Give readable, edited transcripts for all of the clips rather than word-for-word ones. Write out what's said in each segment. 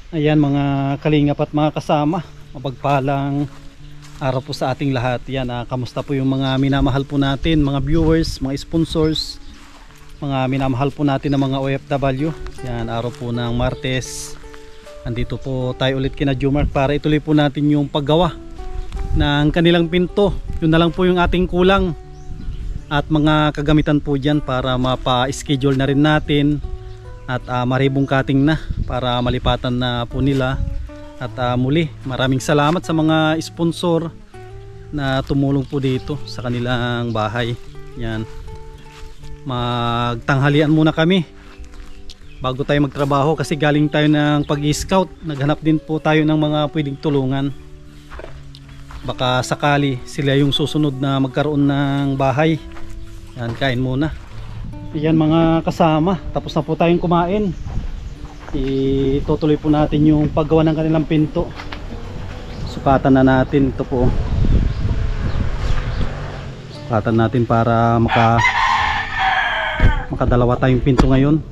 Ayan mga kalingap at mga kasama, mapagpalang araw po sa ating lahat. Yan, kamusta po yung mga minamahal po natin, mga viewers, mga sponsors, mga minamahal po natin ng mga OFW. Yan, araw po ng Martes. Andito po tayo ulit kina Jomar para ituloy po natin yung paggawa ng kanilang pinto. Yun na lang po yung ating kulang at mga kagamitan po dyan para mapa-schedule na rin natin at maribong cutting na para malipatan na po nila. At muli maraming salamat sa mga sponsor na tumulong po dito sa kanilang bahay. Yan, magtanghalian muna kami bago tayo magtrabaho kasi galing tayo ng pag-scout. Naghanap din po tayo ng mga pwedeng tulungan, baka sakali sila yung susunod na magkaroon ng bahay. Yan, kain muna. Yan mga kasama, tapos na po tayong kumain. Itutuloy po natin yung paggawa ng kanilang pinto. Sukatan na natin ito po. Sukatan natin para makadalawa tayong pinto ngayon.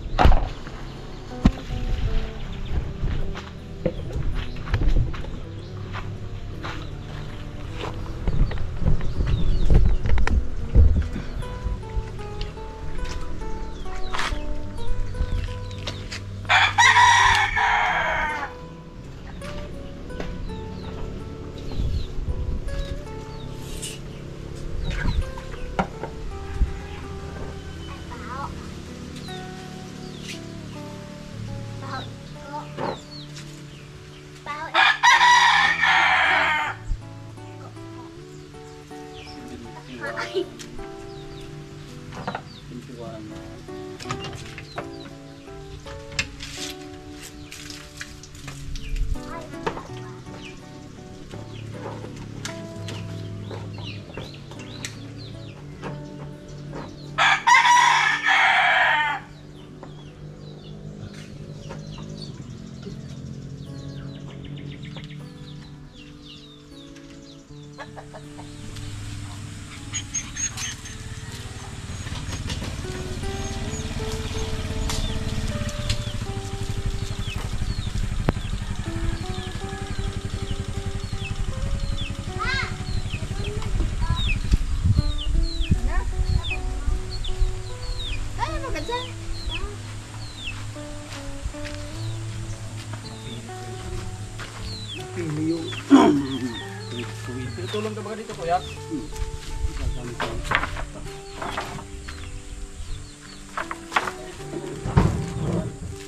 Tulong ka ba dito, kuya?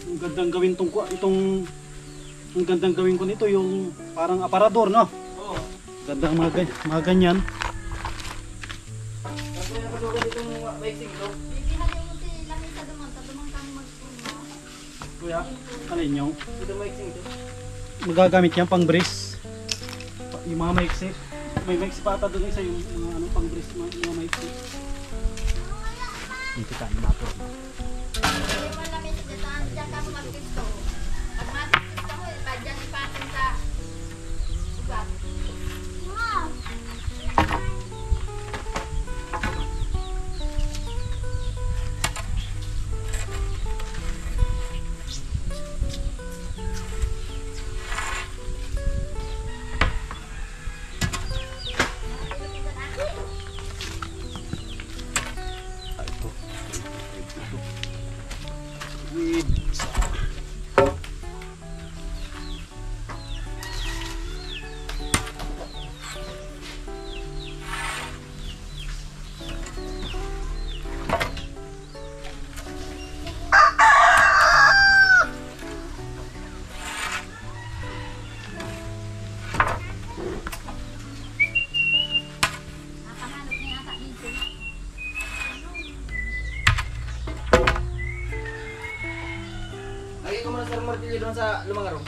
Ang gandang gawin ang gandang gawin ko nito yung parang aparador, no? Oo. Gandang mga ganyan. Kasi nakasugan dito yung mixing ito. Kuya, Alin yung dito mixing ito. magagamit yan pang brace, yung mga maiksi. May maiksi pa ata doon isa yung ano, pang brace, mga maiksi. Hindi ka na po. Lagi ko muna sa martilyo doon sa lumang araw.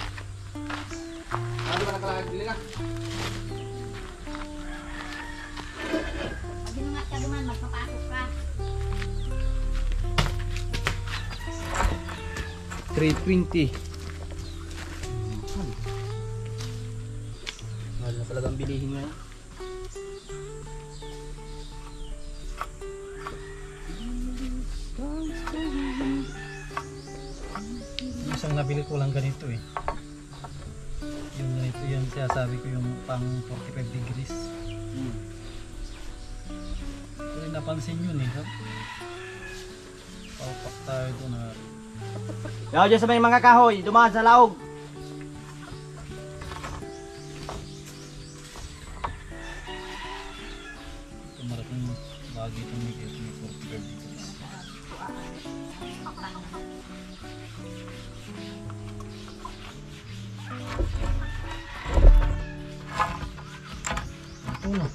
Ano ka nakalagay dili ka? Ginungat ka duman, magpapasok ka. 320. Mahal na talagang bilihin ngayon. Isang nabili ko lang ganito eh. Yung ganito, yung sinasabi ko yung pang 45 degrees. So yung napansin yun eh. Paupak tayo doon na. Yaw dyan sa may mga kahoy, dumaan sa laog. Ito malaking bagay itong may 45 degrees. Ito na.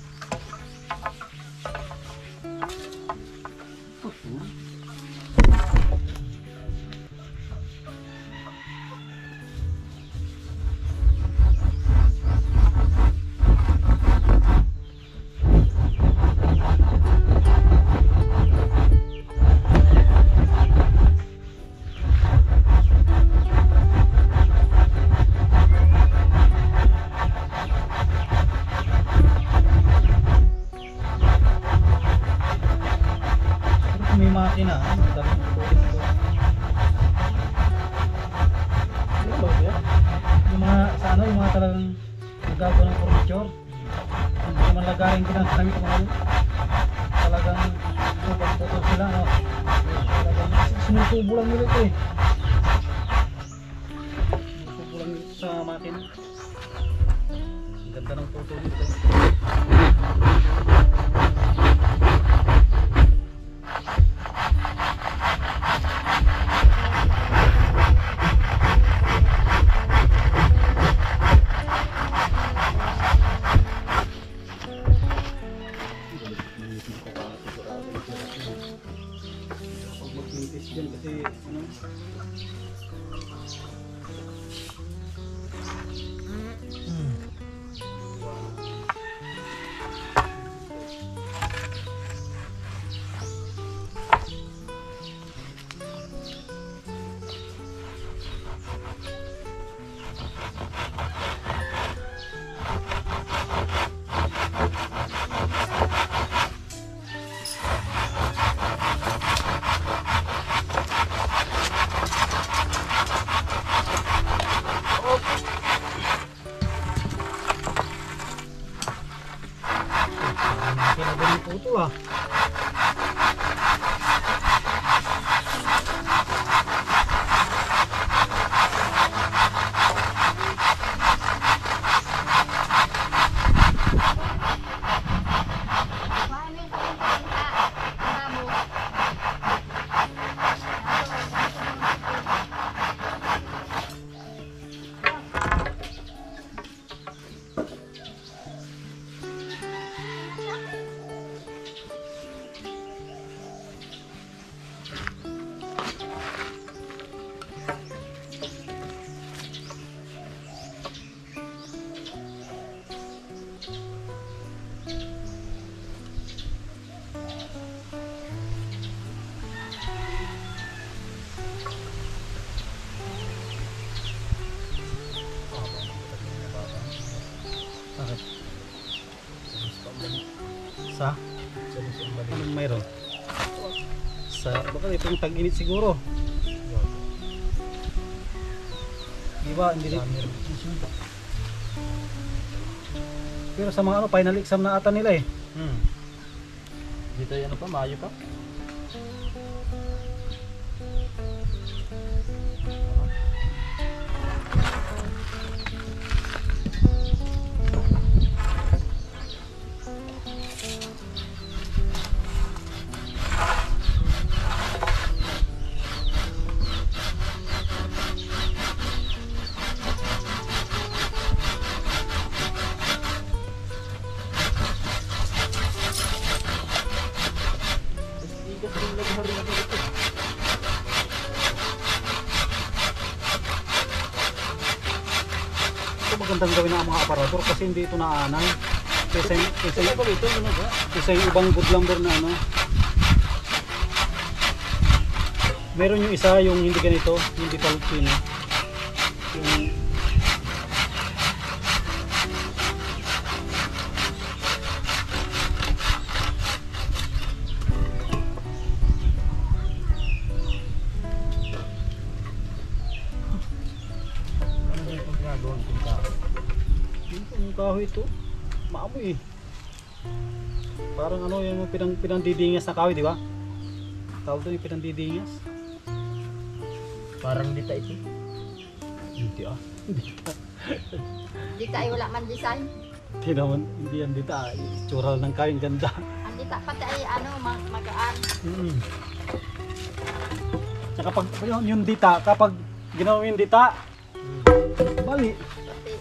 Pero kung may makina, dapat ito. Ano ba yan? Yung mga, sa ano, yung mga talagang nagagawa ng furniture. Hindi naman lagayin ko ng kami kumain. Talagang pupag-putol sila, no? Talagang sinutubo lang nila ito eh. Sinutubo lang nila sa makina. Ang ganda ng putol nito. Pag mag-mintis dyan kasi ano kinagaling po ito ah. Paano yung pinta? Mamo. Bakit? Sa? Anong mayroon? Sa, baka itong tag-init siguro. Diba, hindi rin. Pero sa mga ano, final exam na ata nila eh. Dito yan pa, Mayo pa. Ito magandang gawin ng mga aparador kasi hindi ito naanay. Kaysa yung ibang good lumber na ano. Meron yung isa yung hindi ganito, hindi palpino. Yung Doon kung kahoy. Yung kahoy ito, maamoy eh. Parang ano yung pinandidingas na kahoy, di ba? Tawag doon yung pinandidingas. Parang dita ito. Hindi ah. Di tayo wala man design. Hindi naman, hindi yan dita. Itsura ng kahoy, ang ganda. Ang dita pati ay ano, magaan. Tsaka pag yung dita, kapag ginawa mo yung dita, bali. Pati,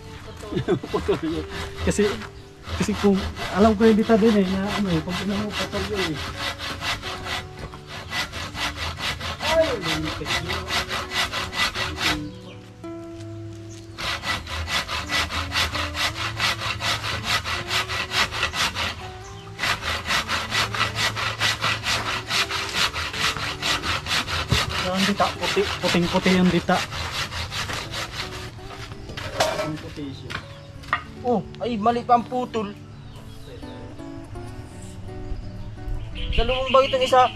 Putol yun. Kasi kung alam ko yung dita din eh, na ano eh, pag ginawa mo putol yun eh. Ay, lumipit yun. Yung dita, puting-puti yung dita. Puting-puti siya. Oh, ay mali pa ang putol. Sa lubong ba itong isa?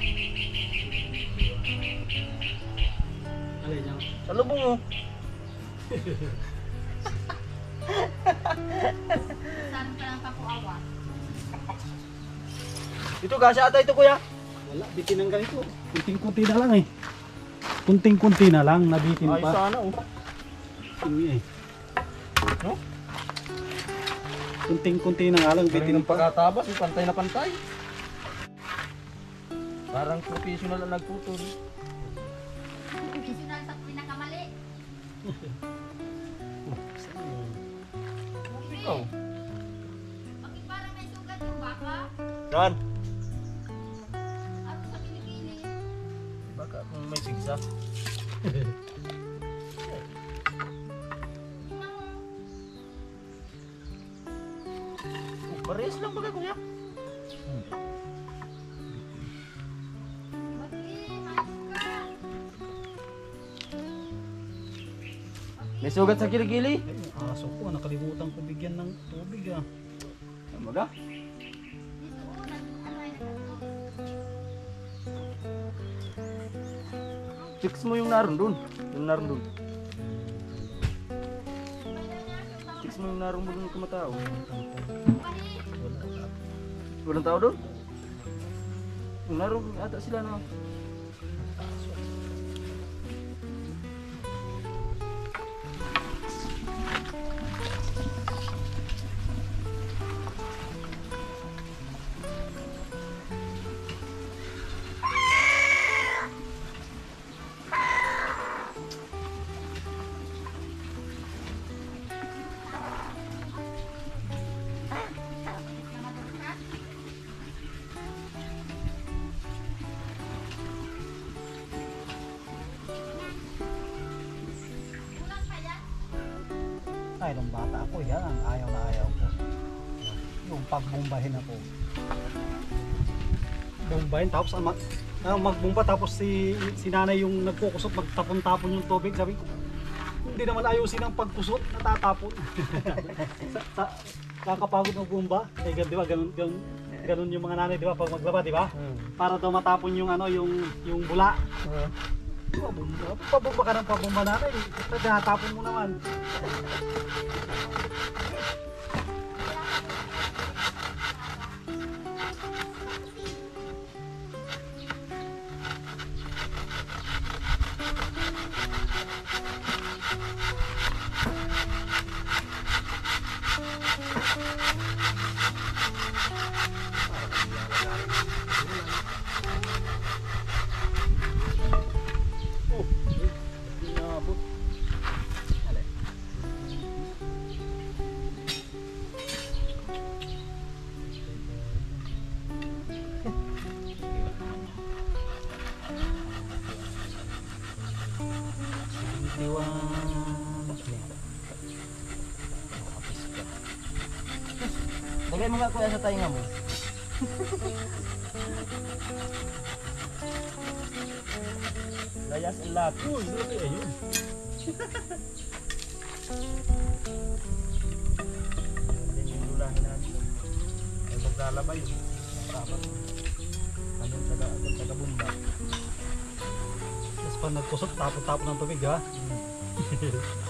Alay niya. Sa lubong mo. saan ka lang kapuawa? Ito gasya ata ito kuya. Wala, bitin ng ganito. Kunting-kunti na lang eh. Kunting-kunti na lang, nabitin Ay pa. sana oh. Hindi eh. No? Kunting-kunti na nga lang, Bitin bitin ng pa. pagkatabas, pantay na pantay. Parang professional ang nagputol. Professional sa pinakamali. Ikaw. Bakit parang may sugat yung baka? Dan. Ano sa kilikili? Baka kung may sigsa. Tingnan mo. Parehas lang baga kuya. May sugat sa kilikili. Ay, yung aso ko, nakalimutan ko bigyan ng tubig ah. Ano baga? Dito oh, ano ay nagkatulog. Fix mo yung naroon dun. Yung naroon dun. Fix mo yung naroon mo dun kumatao. Walang tao dun? Yung naroon ata sila na. Ay, nung bata ako, yan ang ayaw na ayaw ko. Yung pagbumbahin ako. Bumbahin, tapos magbumba, tapos si nanay yung nagkukusot, magtapon-tapon yung tubig. Sabi ko, hindi naman ayusin ang pagkusot, natatapon. Kakapagod ng bumba. Eh, di ba, ganun yung mga nanay, di ba, pag maglaba, di ba? Para daw matapon yung ano, yung bula. Pabumba ka ng pabumba natin, tinatapon mo naman. Lagay mo nga kuya sa tainga mo. Layas ang lahat. Uy, grabe, ayun. Yan yung lulahin natin. Ay maglalabay. Dapat. Anong taga-bumba. Tapos pag nagkusot, tapon-tapon ng tubig ha.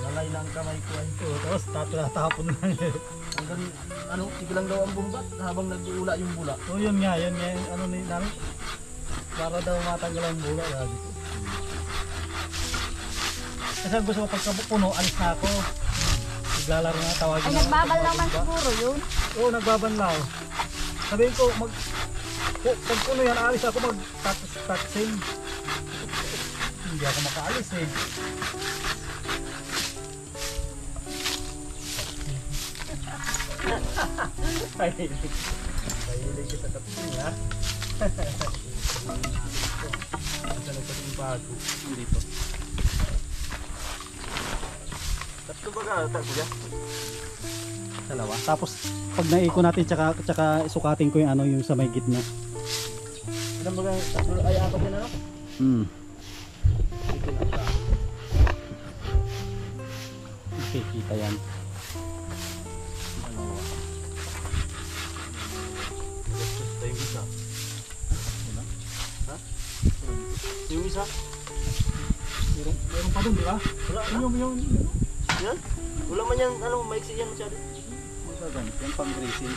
Lalay lang kamay ko ay. Oo, tapos tatapon lang. Hanggang ano, sige lang daw ang bumbat habang nag-uula yung bula. So yun nga yung ano ni namin. Para daw matanggal ang bula, sabi ko. Kasi ang gusto ko pagkapuno, alis na ako. Naglalaro na, tawagin Ay, na. nagbabal naman siguro yun. Oo, nagbabanlaw. Sabihin ko, pag puno yan, alis ako mag-touching. Hindi ako makaalis eh. Mahilig kita sa touching ha. Asa nagpating bago. Dito. Tatlo ba ka? Tatlo ba? Dalawa. Tapos pag naiko natin tsaka sukatin ko yung ano yung sa may gitna. Ilan ba ka? Tatlo ay apat yan ano? Dito na ka. Okay, kita yan. Dalawa. Gastos tayo yung isa. Ha? Yung isa? Meron pa dun, di ba? Wala na. Yung Yan? Wala man yan, ano, maiksi yan masyado. magagamit, yung pang grazing.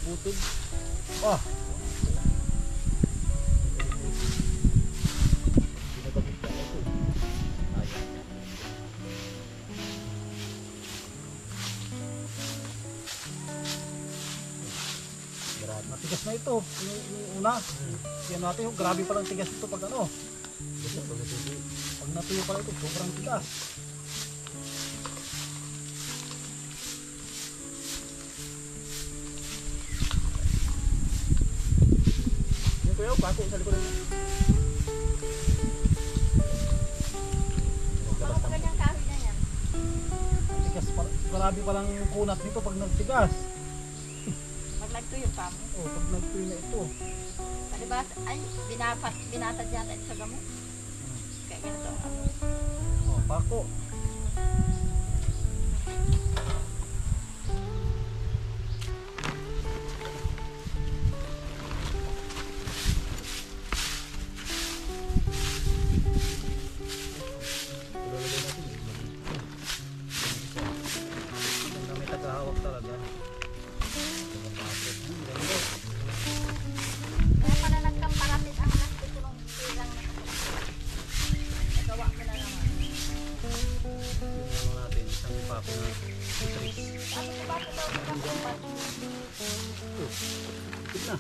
Butod. Ah, Ginagamit ka na ito. matigas na ito. Yung una. Yan natin yung grabe palang tigas ito pag ano. Pag natuyo pala ito, sobrang tigas. Yung kuya, pako sa likod ng... Mga paganyang kahoy na yan. Tigas grabe palang kunat nito pag nagtigas. Maglagtuyo pa mo. Oh, pag nagtuyo na ito. Diba, ay, binatad yata ito sa gamot. Kaya ganito ang ano. Oh, pako. May tagahawak talaga. Kaya pala nagkamparatit ang plastic ng silang na nagawa ko na naman. Ano natin, isang pako na trace. Tapos diba ito daw ang kumpat? Good na.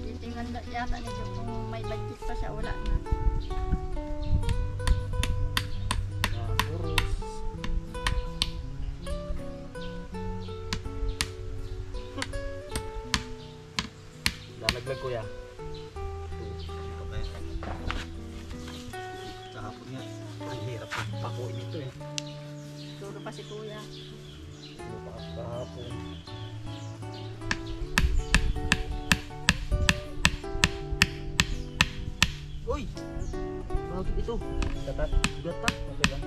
Titingnan yata niyo kung may budget pa siya, wala na. Oros. Lalaglag kuya. Kahapon nga, ang hirap ng pakuin ito eh. Turo pa si kuya. Kahapon. Uy! Bakit ito? Gatat. Gata. Okay lang.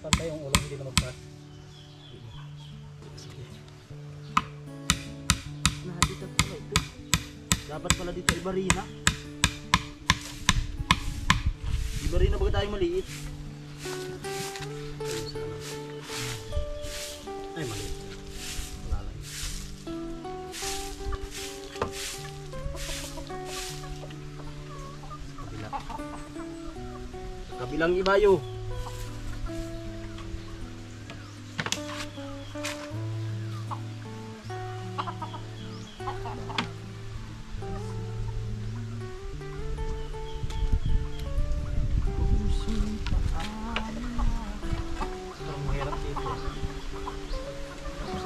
Pantay yung ulo, hindi na magpas. Dito pala ito. Dapat pala dito ibarina. Ibarina baga tayo maliit. Ay, mali. Wala lang. Kabila. Kabilang ibayo. Ang mahirap dito. Tapos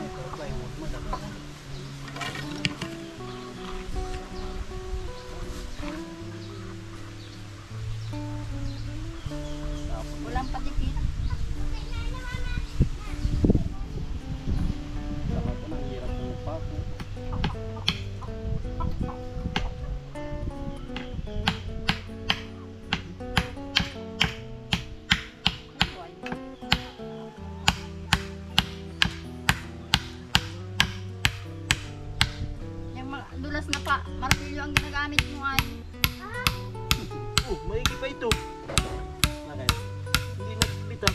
na pa. Martilyo ang ginagamit mo ay. Oh, maigi pa ito. Bakit? Hindi nagbita.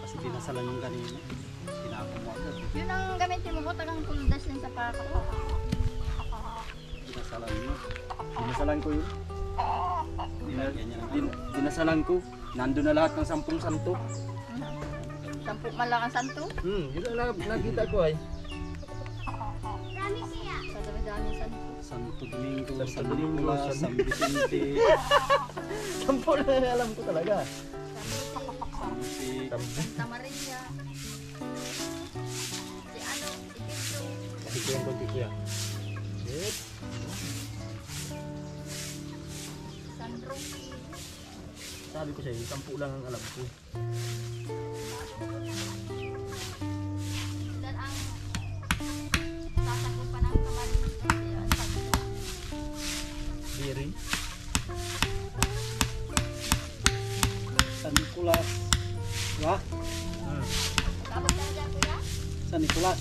Kasi dinasalan yung kanina. Tinapon mo agad. Yun ang gamitin mo. Tagang puldas yan sa pako. Dinasalan mo. Dinasalan ko yun. Nilagyan niya ng ano. Dinasalan ko. Nandun na lahat ng 10 santo. 10 man lang ang santo. Yun ang nakita ko ay. Sa dami-dami santo. Santo Domingo, Santo San Domingo, Nicolas, San Vicente, 10 na alam ko talaga. San Jose. Santa Maria. Si ano, si Tito. Kasi ko yung konti kuya. Yes. San Roque. Sabi ko sa'yo, 10 lang ang alam ko. Ilan ang sasagupan ng kamarin. Diri. San Nicolas. Diba? Kapag ka na dyan, kuya? San Nicolas.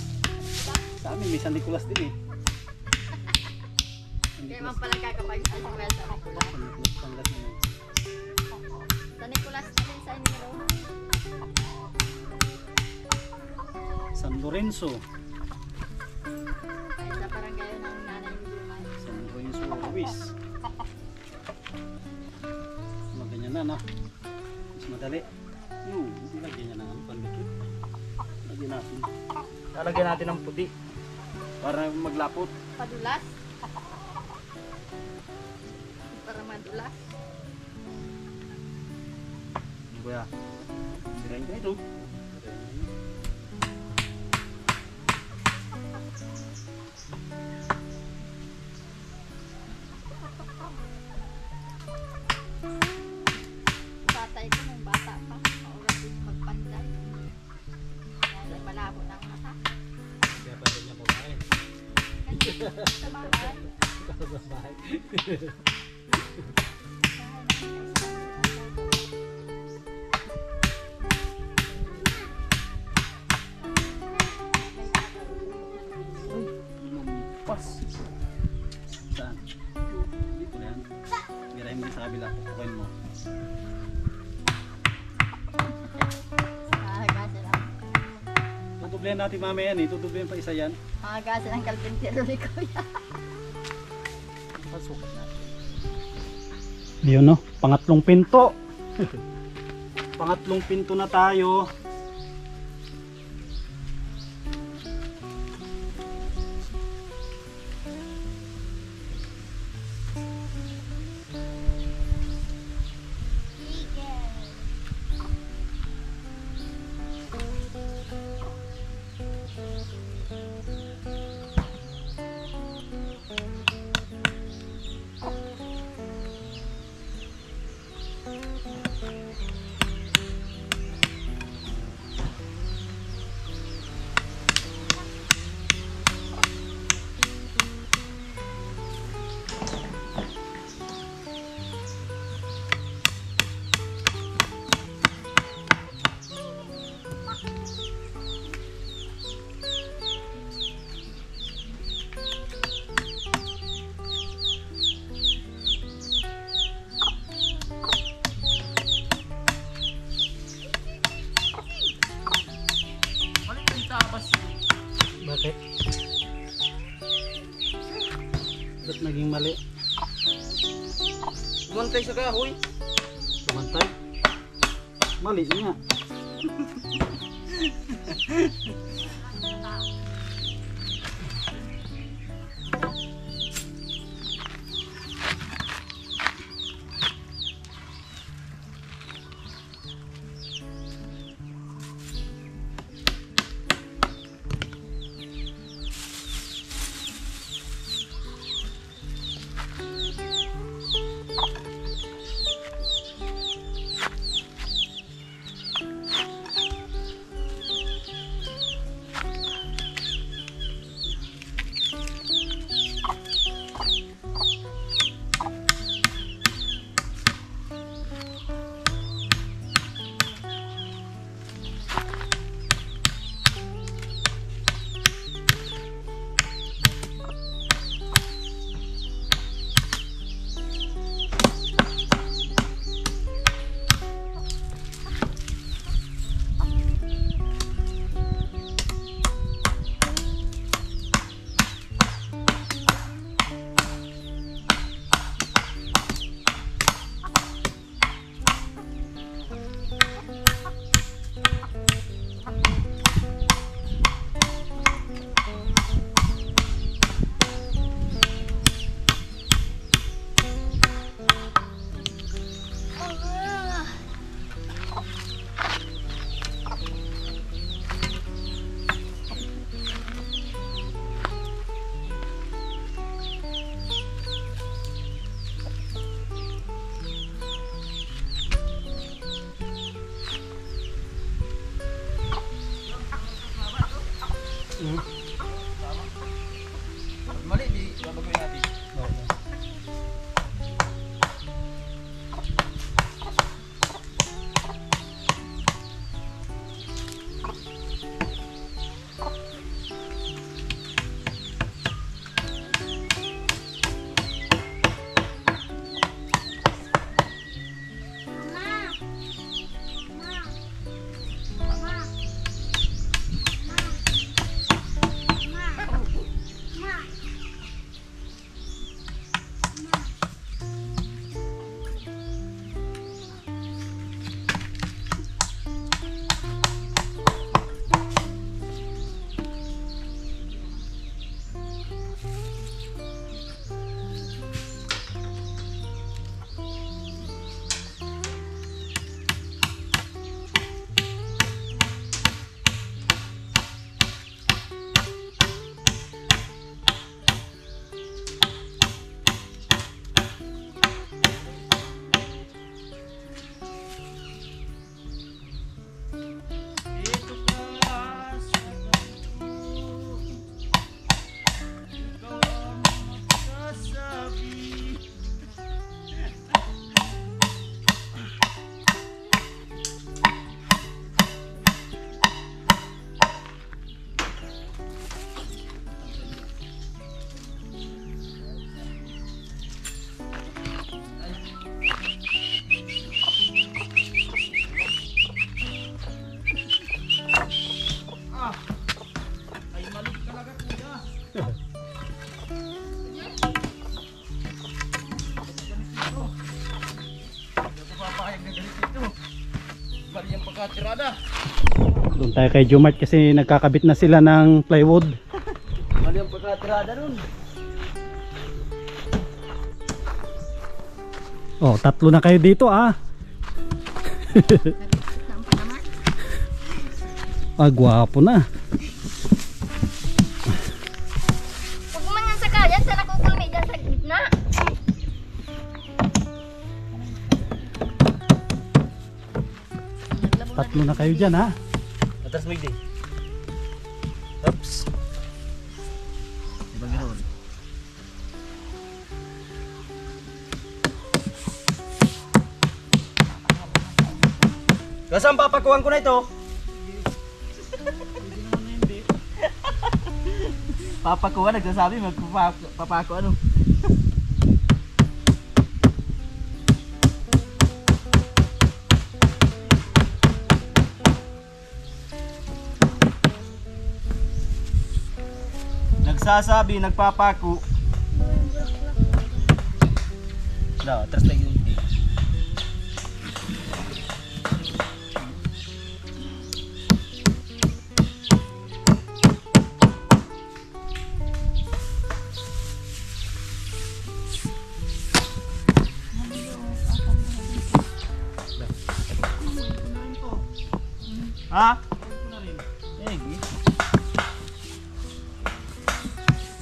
Sa amin may San Nicolas din eh. San Kaya Nicolas. man pala kakapag sa Nicolas. San Nicolas, Pangasinan. Sa Nicolas na din sa inyo. San Lorenzo. Kaya sa barangay ng nanay ni Jumay. San Lorenzo Ruiz. Ganyan na na. Mas madali. Hindi lagyan niya ng ano, pandikit. Lagyan natin. Lalagyan natin ng puti. Para maglapot. Padulas. Para madulas. Kuya. Sirain ka ito. Tatay ko nung bata pa. Oras din magpanday. Kaya malabo ng mata. Kaya pa rin niya kumain. Sa bahay. Sa bahay. Pas. Saan? Dito na yan. Mirahin mo sa kabila. Pupukin mo. Mahagasa lang. Tutublehan natin mamaya yan eh. Tutublehan pa isa yan. Mahagasa ng kalpintero ni Kuya. Pasukat natin. Ayun no. Pangatlong pinto. Pangatlong pinto na tayo. Bakit? Ba't naging mali? Umantay sa kahoy. Tumantay? Mali nga. Mali, di babaguhin natin. Oo. Tirada. Doon tayo kay Jumart kasi nagkakabit na sila ng plywood. Mali ang pagkatirada nun. Oh, 3 na kayo dito ah. Ah, gwapo na. Huwag man yan sa kaya, sa nakukulmi dyan sa gitna. Tatlo na kayo dyan ha. Atras mo din. Oops. Diba ganoon? Kasang papakuhan ko na ito? Papakuha, nagsasabi magpapako ano. Nagsasabi, nagpapako. No, trust tayo yun. Ha? Eh,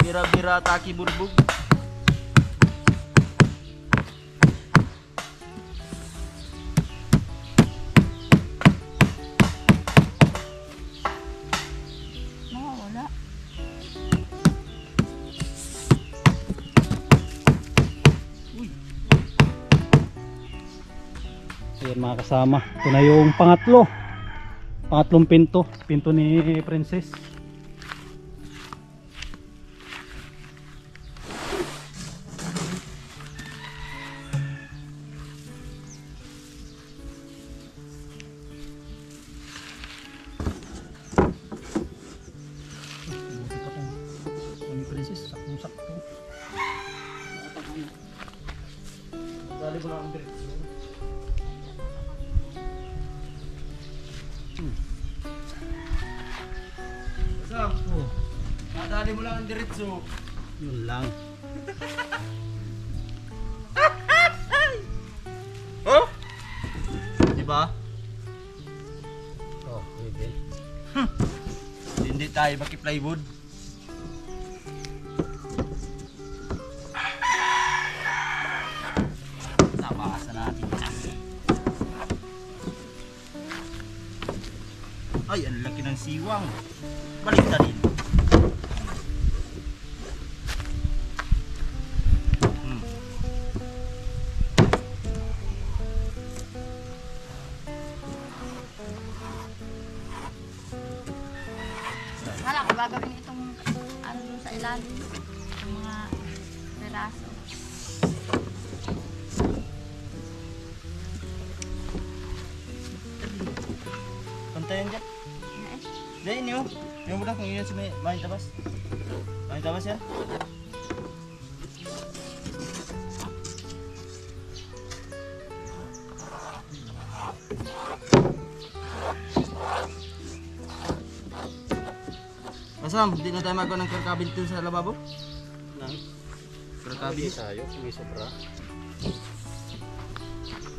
bira-bira taki burbog. Wala. Ayan mga kasama. Ito na yung pangatlong pinto. Pinto ni Princess. Sakto. Dali mo lang ang diretso. Kasam, nadali mo lang ang diretso. Yun lang. Oh? Diba? Oh, pwede. Hindi tayo maki-plywood. Napakasa natin. Ay, ang laki ng siwang. Balik na rin. ilalim. Yung mga peraso. Pantayan dyan. Yan eh. Dahil niyo. Yung mo kung yun sa may tabas. May tabas yan. Masam, hindi na tayo magawa ng karkabil dito sa lababo. Nang Karkabil. tayo kung may sobra.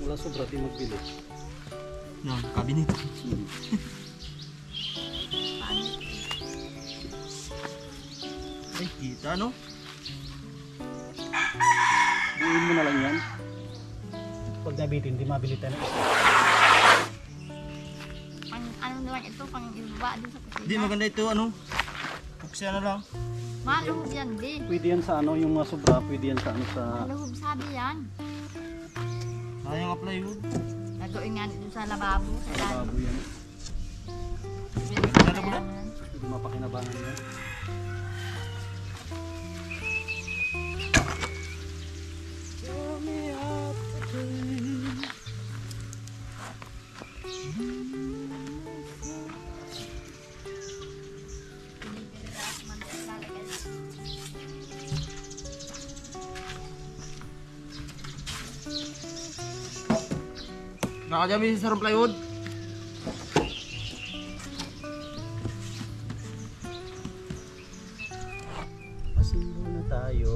Wala sobra di magbili. No, kabinet. Paano? Ay, kita no? Buuin mo na lang yan. Pag nabitin, di mabili tayo ng isa. Pang ano naman ito, pang ibaba din sa kusina. Hindi maganda ito ano. Puksya na lang. Maluhog yan din. Pwede yan sa ano, yung mga sobra, pwede yan sa ano sa... Maluhog sabi yan. Sayang ang plywood. Nagawin nga dito sa lababo. Sa ilalim. Babo yan. Pwede Ano ba? yan. Hindi mapakinabangan yan. Nakajami sa sarong plywood. Pasimbo na tayo.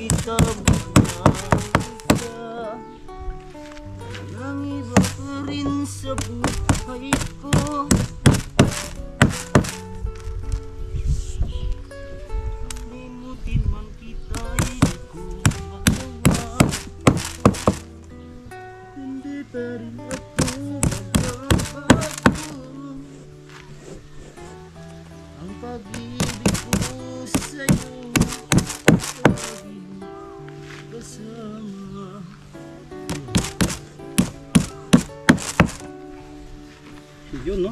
kita magkakita. Walang iba pa rin sa buhay ko. Limutin man kita, hindi ko magawa. Hindi pa rin ako magbabago. Ang pag-ibig ko sa'yo laging kasama. Yun, no?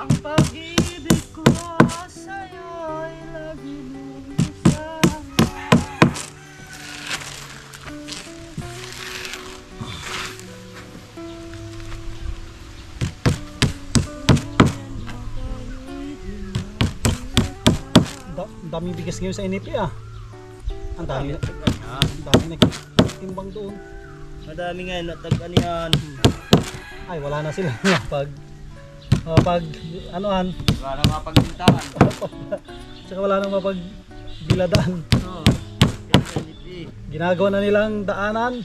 Ang pag-ibig ko sa'yo ay lagi mong kasama. Daming bigas ngayon sa NFA ah. Ang dami nagtimbang doon. Madami nga natag-anihan. Ay, wala na sila pag anuhan. Wala na mapagpintahan. Tsaka wala nang mapagbiladaan. Oo. Ginagawa na nilang daanan.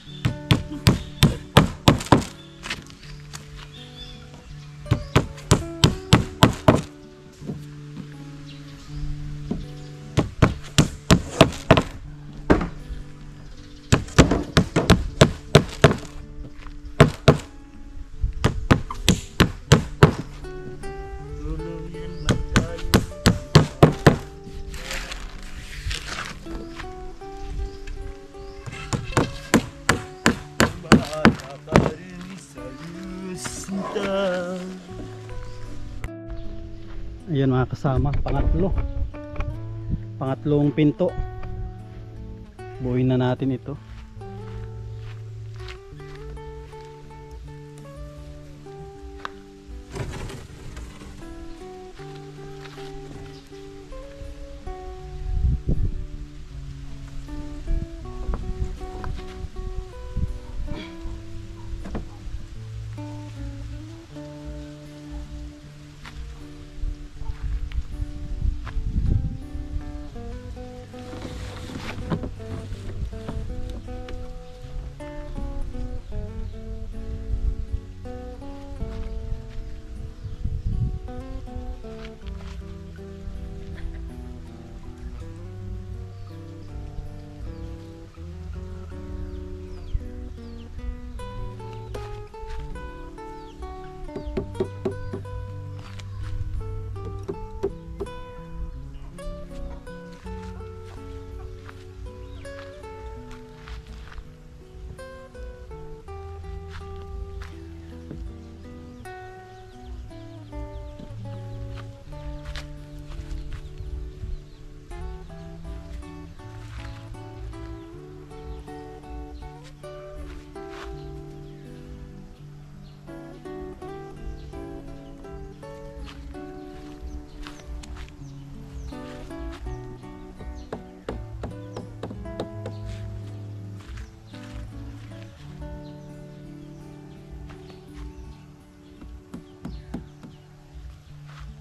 Tuluyan man tayo. Bahala ka rin sa'yo, sinta. Ayan mga kasama, pangatlong pinto. Buuin na natin ito.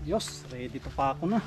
Diyos, ready to pa ako na.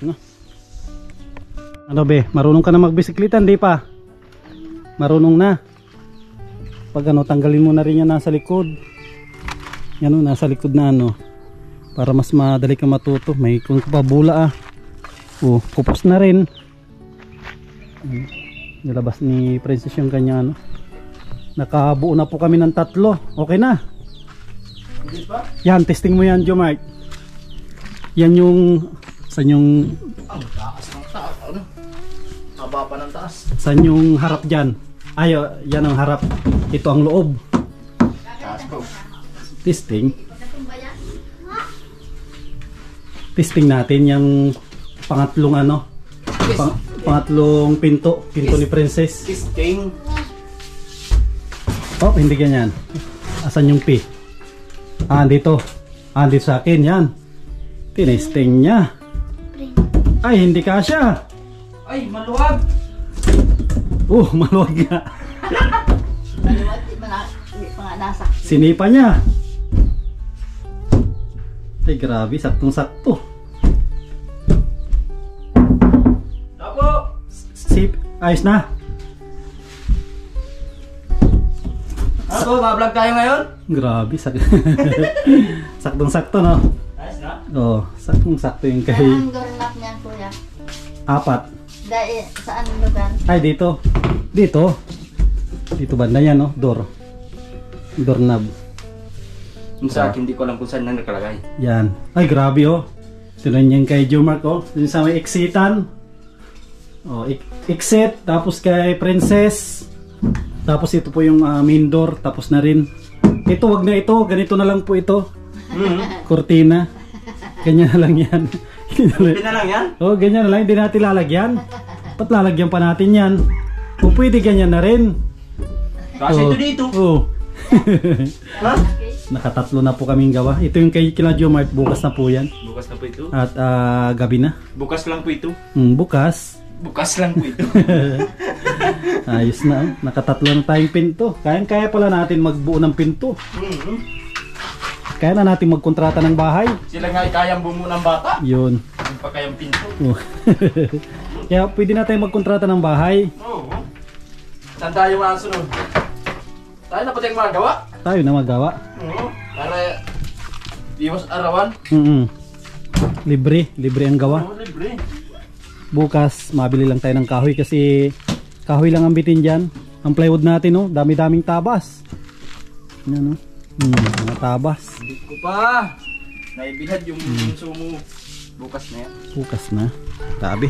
na. Ano be, marunong ka na magbisikleta, hindi pa? Marunong na. Pag ano, tanggalin mo na rin yan nasa likod. Yan o, nasa likod na ano. Para mas madali ka matuto. May kung kapabula ah. Oh, kupos na rin. Nilabas ni Princess yung kanya ano. Nakabuo na po kami ng 3. Okay na. Hindi pa? Yan, testing mo yan, Jomart. Yan yung saan yung Ang taas ng taas. Ano? Haba pa ng taas. saan yung harap dyan. Ay, yan ang harap. Ito ang loob. Taas ko. Testing. Natumba yan? Testing natin yung pangatlong ano. Pangatlong pinto. Pinto ni Princess. Testing. Oh, hindi ganyan. Asan yung P? Ah, dito. Ah, dito sa akin. Yan. Tinesting niya. Ay, hindi kasya. Ay, maluwag. Maluwag nga. Maluwag, di pa nga nasa. Sinipa niya. Ay, grabe. Saktong-sakto. Tapo. Sip. Ayos na. Ano, bablog tayo ngayon? Grabe. Saktong-sakto, no? Ayos na. Oo, saktong-sakto yung kay Saan ang doorknob niyan, kuya? 4. Dahil, saan lugar? Ay, dito. Dito. Dito banda yan, no? Doorknob. Yung sa akin, hindi ko alam kung saan nang nakalagay. Yan. Ay, grabe, oh. Tinan yan kay Jomark, oh. Yung sa may exitan. Oh, exit. Tapos kay Princess. Tapos ito po yung main door. Tapos na rin. Ito, wag na ito. Ganito na lang po ito. Cortina. Ganyan na lang yan. Hindi na lang yan? Oh, ganyan na lang. Hindi natin lalagyan. Ba't lalagyan pa natin yan? Kung pwede ganyan na rin. Kasi Oh. ito dito. Oh. Ha? Nakatatlo na po kaming gawa. Ito yung kay kila Jomart. Bukas na po yan. Bukas na po ito. At gabi na. Bukas lang po ito. Bukas. Bukas lang po ito. Ayos na. Oh. Nakatatlo na tayong pinto. Kaya pala natin magbuo ng pinto. Kaya na natin magkontrata ng bahay. Sila nga ay kayang bumuo ng bata. Yun. Hindi pa kayang pinto. Oh. Kaya pwede na tayong magkontrata ng bahay. Oo. Saan tayo masunod? Tayo na pa tayong magawa. Tayo na magawa. Oo. Para iwas arawan. Libre. Libre ang gawa. Oo, libre. Bukas mabili lang tayo ng kahoy kasi kahoy lang ang bitin dyan. Ang plywood natin, oh, dami-daming tabas. Yan, oh. Mga tabas. Hindi ko pa. Naibilad yung sumo. Bukas na yan. Bukas na. Tabi.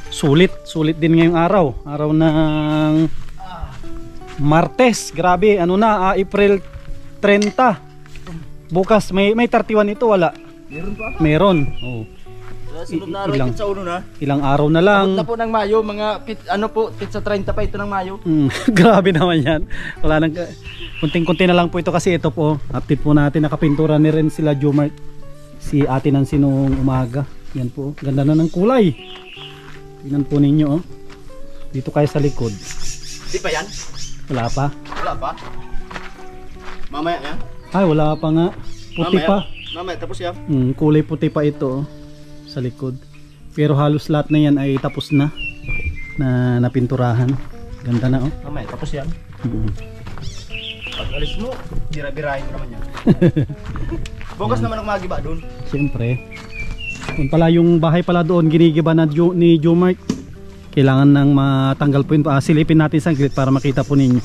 Sulit. Sulit din ngayong araw. Araw ng Martes. Grabe. Ano na? April 30. Bukas. May 31 ito. Wala. Meron pa. Meron. Oh. Sunod na Ilang- araw sa uno na. Ilang araw na lang. Abot na po ng Mayo. Mga pizza 30 pa ito ng Mayo. Grabe naman yan. Wala nang kunting-kunti na lang po ito kasi ito po. Update po natin. Nakapintura ni rin sila Jomart. Si Ate Nancy nung umaga. Yan po. Ganda na ng kulay. Tingnan po ninyo, oh. Dito kayo sa likod. Di pa yan? Wala pa. Wala pa. Mamaya yan. Ay, wala pa nga. Puti pa. Mamaya tapos yan. Kulay puti pa ito, oh, sa likod. Pero halos lahat na yan ay tapos na. Na napinturahan. Ganda na, oh. Mamaya tapos yan. Mm. Pag alis mo, bira-birahin mo naman yan. Bukas naman ako magiba doon. Siyempre. Kung pala yung bahay pala doon ginigiba na ni Jomart. Kailangan nang matanggal po yun. Silipin natin sa glit para makita po ninyo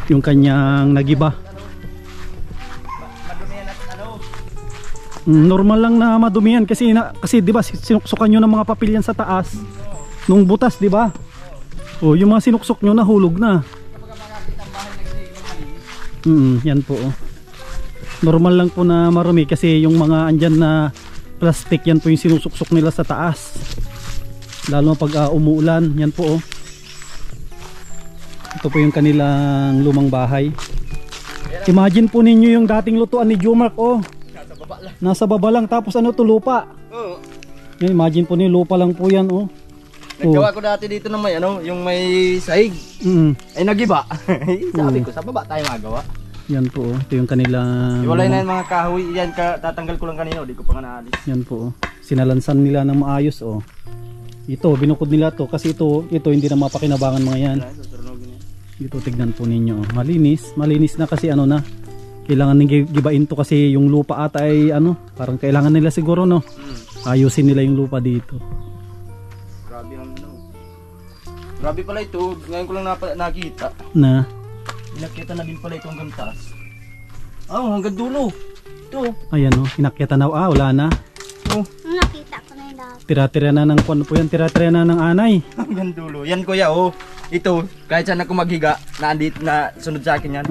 yung kanyang nagiba. Madumihan at ano. Normal lang na madumihan kasi di ba sinuksukan nyo ng mga papilyan sa taas nung butas, di ba? Oh, yung mga sinuksok nyo nahulog na. Yan po, oh. Normal lang po na marumi kasi yung mga andyan na plastic, yan po yung sinusuksok nila sa taas. Lalo pag umuulan, yan po, oh. Ito po yung kanilang lumang bahay. Imagine po ninyo yung dating lutuan ni Jomart, oh. Nasa baba lang. Nasa baba lang, tapos ano to, lupa. Oo. Yan, imagine po ninyo, lupa lang po yan, oh. Naggawa ko dati dito ng may ano, yung may sahig. Ay nagiba. Sabi ko sa baba tayo magawa. Yan po, oh. Ito yung kanilang Iwalay na yung mga kahoy, yan tatanggal ko lang kanina, di ko pa nga naalis. yan po, oh. sinalansan nila ng maayos oh. Ito binukod nila to kasi ito hindi na mapakinabangan mga yan. Dito tignan po ninyo oh. Malinis na kasi ano na. Kailangan nang gibain to kasi yung lupa ata ay ano, parang kailangan nila siguro no. Ayusin nila yung lupa dito. Grabe ang ano. Grabe pala ito. Ngayon ko lang nakita. Na. Nakita na din pala ito hanggang taas. Hanggang dulo. Ito. Ayan oh, inakyatan na wala na. Oh. Nakita ko na yung dahon. Tira-tira na ng kwan po yan, tira-tira na ng anay. Hanggang dulo. Yan kuya oh. Ito, kahit saan ako maghiga, na sunod sa akin yan.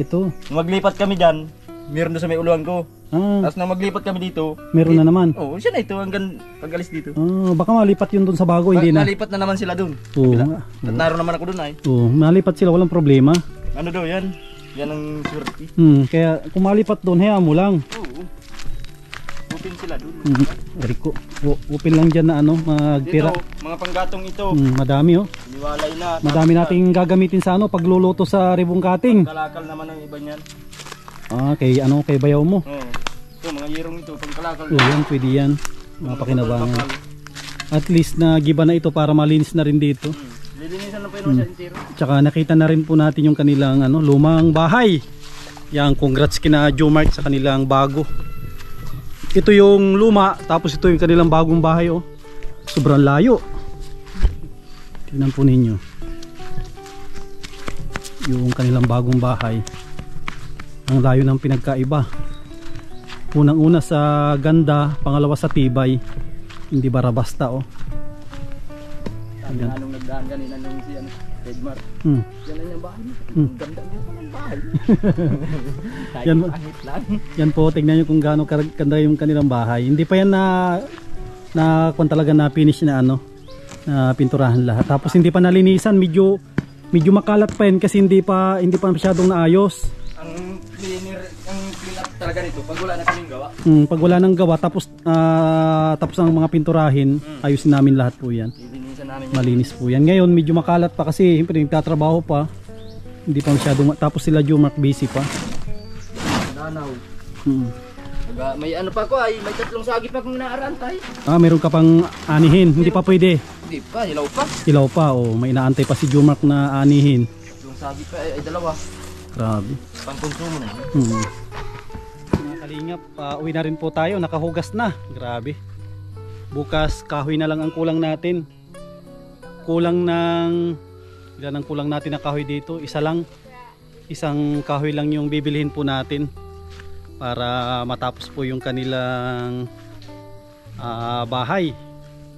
Ito. Maglipat kami dyan, meron doon sa may uluan ko. Tapos nang maglipat kami dito, meron na naman. Oo, siya na ito hanggang pag-alis dito. Baka malipat yun doon sa bago, hindi na. Malipat na naman sila doon. Oo. At naroon naman ako doon ay. Oo, malipat sila, walang problema. Ano daw yan? Yan ang surety. Kaya kung malipat doon, hayaan mo lang. Oo. Upin sila doon. Rico, upin lang dyan na ano, magtira. Dito, mga panggatong ito. Madami oh. Niwalay na. Madami nating gagamitin sa ano, pagluluto sa ribong kating. Kalakal naman ang iba niyan. Kay bayaw mo. Oo. Ito, mga yerong ito, pangkalakal. Oo, yan, pwede yan. Mapakinabangan. At least na giba na ito para malinis na rin dito. Lilinisan na pa yun siya intiro. Tsaka nakita na rin po natin yung kanilang ano, lumang bahay. Yang congrats kina Jomart sa kanilang bago. Ito yung luma, tapos ito yung kanilang bagong bahay oh. Sobrang layo. Tingnan po ninyo. Yung kanilang bagong bahay. Ang layo ng pinagkaiba. Unang-una sa ganda, pangalawa sa tibay. Hindi bara-basta oh. Sabi nga nung nagdaan kanina nung si Edmar. Yan lang yung bahay. Ganda niya ng bahay. Yan po, tignan nyo kung gaano ganda yung kanilang bahay. Hindi pa yan na kung talaga na finish na ano, na pinturahan lahat. Tapos hindi pa nalinisan, medyo makalat pa yan kasi hindi pa masyadong naayos. Ang clean up talaga nito pag wala na kaming gawa. Pag wala nang gawa tapos ang mga pinturahin, ayusin namin lahat po yan. Malinis po yan. Ngayon medyo makalat pa kasi siyempre nagtatrabaho pa. Hindi pa masyadong tapos sila Jomart busy pa. Nanaw. May ano pa ko ay may 3 sagi pa kung naarantay. Meron ka pang anihin, hindi pa pwede. Hindi pa, hilaw pa. Hilaw pa oh, may inaantay pa si Jomart na anihin. 3 sagi pa ay 2. Grabe. Pangkonsumo na. Mga kalingap, uwi na rin po tayo, nakahugas na. Grabe. Bukas kahoy na lang ang kulang natin. Kulang natin na kahoy dito. Isang kahoy lang yung bibilihin po natin para matapos po yung kanilang bahay.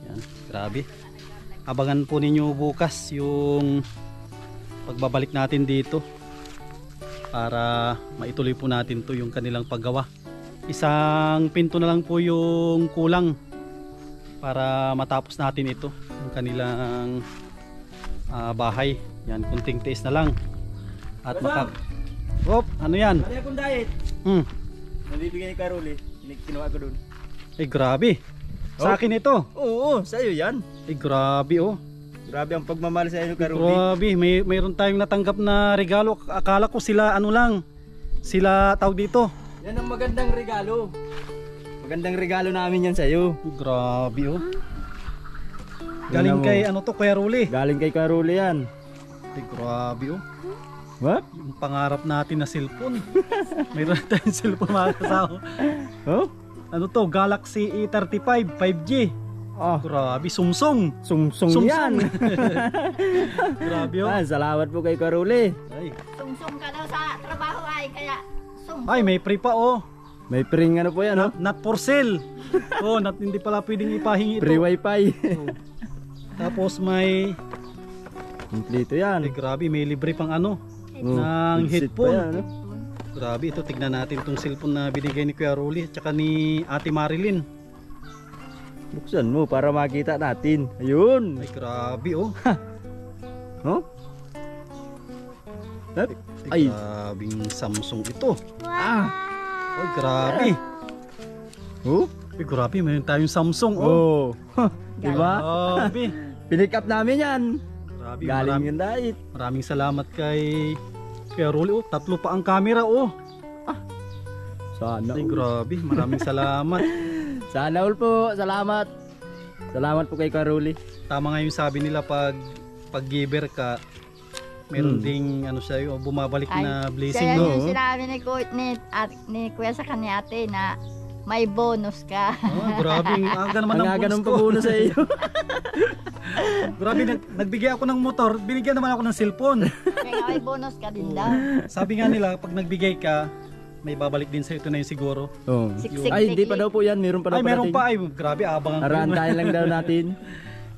Yan, grabe. Abangan po ninyo bukas yung pagbabalik natin dito para maituloy po natin to yung kanilang paggawa. Isang pinto na lang po yung kulang para matapos natin ito yung kanilang bahay. Yan, kunting tiis na lang at ano yan? Ano akong diet? Nabibigyan ni Carol kinuha ko dun. Grabe. Sa akin ito. Oo, sa'yo yan. Grabe oh. Grabe ang pagmamahal sa inyo, Carol. Grabe, mayroon tayong natanggap na regalo. Akala ko sila ano lang. Sila tawag dito. Yan ang magandang regalo. Magandang regalo namin yan sa'yo. Grabe oh. Galing kay ano to, Kuya Ruli. Galing kay Carol yan. Grabe oh. What? Yung pangarap natin na cellphone. Mayroon tayong cellphone mga kasama. Oh? Ano to? Galaxy E35 5G. Grabe, Samsung yan. Grabe oh. Salamat po kay Carole. Sungsung ka daw sa trabaho ay kaya sungsung. Ay, may free pa oh. May free ano po yan, no? Not for sale. Hindi pala pwedeng ipahingi ito. Free wifi. Tapos may kompleto yan. Grabe, may libre pang ano ng headphone. Yan, no? Grabe, ito tignan natin itong cellphone na binigay ni Kuya Ruli at saka ni Ate Marilyn. Buksan mo para makita natin. Ayun. Ay, grabe oh. Huh? Ay, grabing Samsung ito. Wow. Ay, grabe. Oh? Ay, grabe, mayroon tayong Samsung oh. Diba? Grabe. Pinick up namin yan. Grabe, Galing yung diet. maraming salamat kay Kuya Ruli oh. 3 pa ang camera oh. Sana. Ay, grabe, maraming salamat. Sana all po. Salamat. Salamat po kay Karuli. Tama nga yung sabi nila pag giver ka, meron ding ano siya yung bumabalik na blessing, Kaya no? yung sinabi ni Kuya sa kanya ate na may bonus ka. Oh, grabe, ang aga naman ng Ang bonus pa ko. puno sa iyo. Grabe, nagbigay ako ng motor, binigyan naman ako ng cellphone. Kaya may bonus ka din daw. Sabi nga nila, pag nagbigay ka, may babalik din sa ito na yung siguro. Oh. Siksik, Ay, hindi pa tiklik. daw po yan. Meron pa daw Ay, meron pa. Ay, grabe, abangan ko. Araan tayo lang daw natin.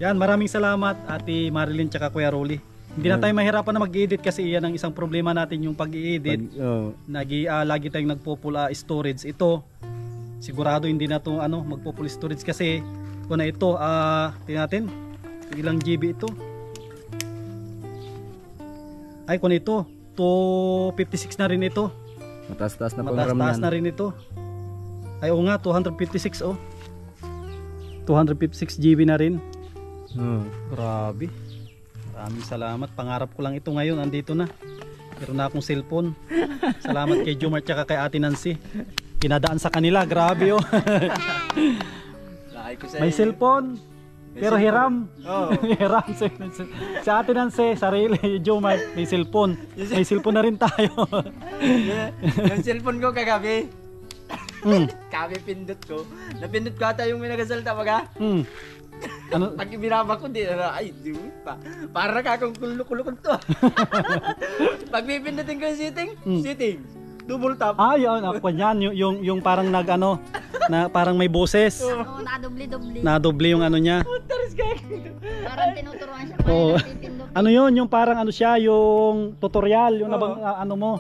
Yan, maraming salamat Ate Marilyn tsaka Kuya Rolly. Hindi na tayo mahirapan na mag-edit kasi iyan ang isang problema natin yung pag-i-edit. Lagi tayong nagpo-full storage. Ito, sigurado hindi na to magpo-full storage kasi kung na ito, tingnan natin ilang GB ito. Ay, kung ito 256 na rin ito. Mataas-taas na po Mataas-taas na rin ito. Ay, oo nga, 256 oh. 256 GB na rin. Grabe. Maraming salamat. Pangarap ko lang ito ngayon. Andito na. Meron na akong cellphone. Salamat kay Jomar tsaka kay Ate Nancy. Pinadaan sa kanila. Grabe oh. May cellphone. Pero hiram. Oh. Hiram. Si Ate Nancy, sarili. Jomar, may cellphone. May cellphone na rin tayo. Yung cellphone ko kagabi. Kami pindot ko. Napindot ko ata yung may nagasalta baga. Ano? Pag ibinaba ko din, ay, di pa. Para ka akong kulukulukod to. Pag pipindutin ko yung sitting. Double tap. Ah, yun. Ako yan. Yung parang na parang may boses. Oo, nadubli-dubli. Nadoble yung ano niya. Parang tinuturuan siya kung Oo. napipindot. Ano yun? Yung parang ano siya, yung tutorial, yung nabang ano mo.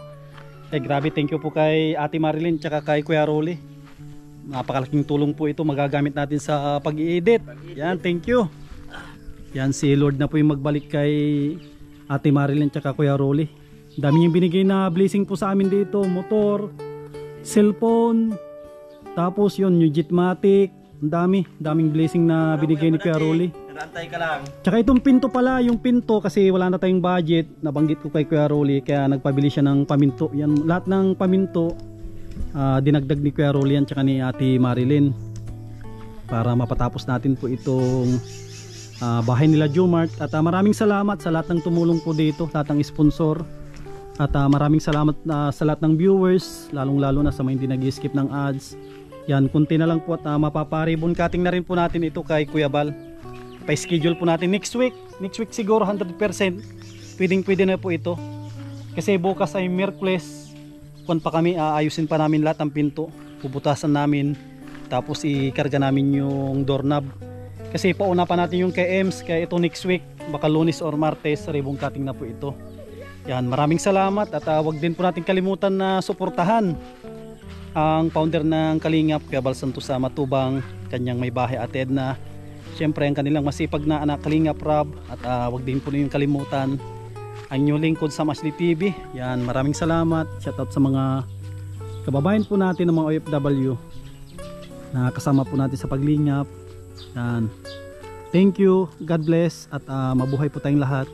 Grabe, thank you po kay Ate Marilyn tsaka kay Kuya Rolly. Napakalaking tulong po ito, magagamit natin sa pag-i-edit. Yan, thank you. Yan, si Lord na po yung magbalik kay Ate Marilyn tsaka Kuya Rolly. Dami yung binigay na blessing po sa amin dito. Motor, cellphone, tapos yun, yung Jitmatic. Ang daming blessing na binigay ni Kuya Rolly. Narantay ka lang. Tsaka itong pinto pala, yung pinto kasi wala na tayong budget, nabanggit ko kay Kuya Rolly kaya nagpabili siya ng paminto. Yan, lahat ng paminto dinagdag ni Kuya Rolly yan tsaka ni Ate Marilyn para mapatapos natin po itong bahay nila Jomart. At maraming salamat sa lahat ng tumulong po dito, lahat ng sponsor. At maraming salamat sa lahat ng viewers, lalong lalo na sa mga hindi nag-skip ng ads. Yan, kunti na lang po at mapaparibon cutting na rin po natin ito kay Kuya Bal. Pa-schedule po natin next week siguro 100%. Pwede na po ito. Kasi bukas ay Miyerkules, kung pa kami ayusin pa namin lahat ng pinto, puputasan namin, tapos ikarga namin yung doorknob. Kasi pauna pa natin yung kay Ems, kaya ito next week, baka Lunes or Martes, ribbon cutting na po ito. Yan, maraming salamat at wag din po natin kalimutan na suportahan ang founder ng Kalingap, Kuya Bal Santos sa Matubang, kanyang may bahay Ate Edna. Siyempre ang kanilang masipag na anak Kalingap Rob, at wag din po niyo kalimutan ang inyong lingkod sa Masli TV. Yan, maraming salamat. Shoutout sa mga kababayan po natin ng mga OFW na kasama po natin sa paglingap. Yan. Thank you, God bless, at mabuhay po tayong lahat.